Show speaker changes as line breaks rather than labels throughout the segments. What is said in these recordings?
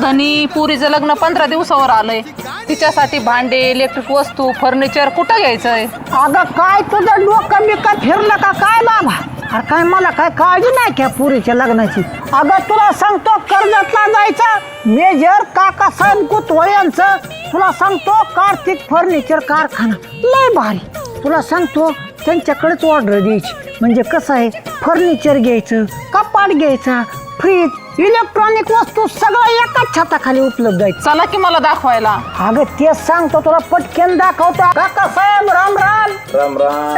धनी पुरीचं लग्न 15 दिवसावर आलंय. तिच्यासाठी भांडे, इलेक्ट्रिक वस्तू, फर्निचर कुठं घ्यायचंय?
अगं काय तुझं डोकं बिकं फिरलं का काय बाबा? अरे काय मला काय काळजी नाही त्या पुरीच्या लग्नाची. अगं तुला सांगतो कर्जतला जायचं मेजर काकासाहेब कुतवळे यांचं तुला सांगतो कार्तिक फर्निचर कारखाना लय भारी. तुला सांगतो त्यांच्याकडेच ऑर्डर द्यायची. म्हणजे कसं आहे फर्निचर घ्यायचं, कपाट घ्यायचा, फ्रीज, इलेक्ट्रॉनिक वस्तू सगळं एकाच छताखाली उपलब्ध आहे.
चला की मला दाखवायला.
अगं तेच सांगतो तुला पटकन दाखवतो. काकासाहेब राम राम.
राम राम.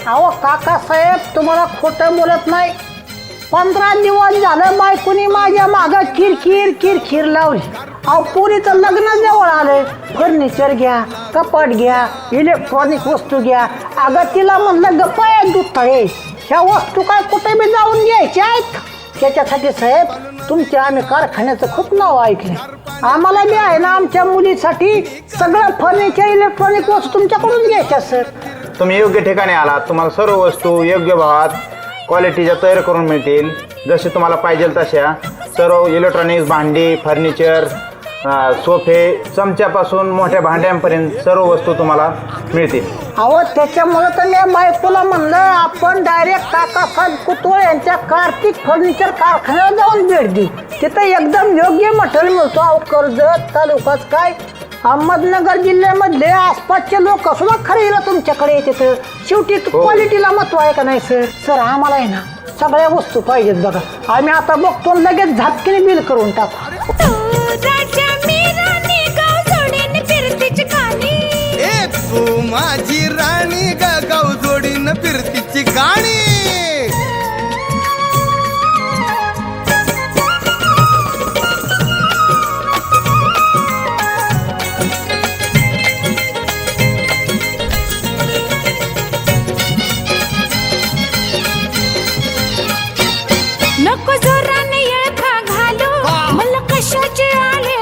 अहो काकासाहेब तुम्हाला खोटं बोलत नाही. 15 दिवस झालं बायकोनी माझ्या मागं किरकिर लावली. अहो पुरीचं लग्न जवळ आलंय. फर्निचर घ्या, कपाट घ्या, इलेक्ट्रॉनिक वस्तू घ्या. अगं तिला म्हणलं गप्पा आहे दूध तळे. ह्या वस्तू काय कुठे बी जाऊन घ्यायच्या आहेत. त्याच्यासाठी साहेब तुमच्या आम्ही कारखान्याचं खूप नाव ऐकले. आम्हाला बी आहे ना आमच्या मुलीसाठी सगळं फर्निचर इलेक्ट्रॉनिक वस्तू तुमच्याकडून घ्यायच्या सर.
तुम्ही योग्य ठिकाणी आलात. तुम्हाला सर्व वस्तू योग्य भावात क्वालिटीच्या तयार करून मिळतील. जसे तुम्हाला पाहिजे तशा सर्व इलेक्ट्रॉनिक्स, भांडी, फर्निचर, सोफे, चमच्यापासून मोठ्या भांड्यांपर्यंत सर्व वस्तू तुम्हाला मिळतील.
अहो त्याच्यामुळे तर मी बायकोला म्हणलं आपण डायरेक्ट काकासाहेब कुतवळे यांच्या कार्तिक फर्निचर कारखान्यावर जाऊन भेट देऊ. तिथं एकदम योग्य मटेरियल मिळतो. अहो कर्जत तालुक्यात काय अहमदनगर जिल्ह्यामधले आसपासचे लोक सुद्धा खरेदीला तुमच्याकडे येते. शेवटी क्वालिटीला महत्व आहे का नाही सर? सर आम्हाला आहे ना सगळ्या वस्तू पाहिजेत बघा. आम्ही आता बघतो लगेच झटकीने बिल करून टाकू.
तू माझी राणी गाव जोडीन फिरतीची गाणी.
नको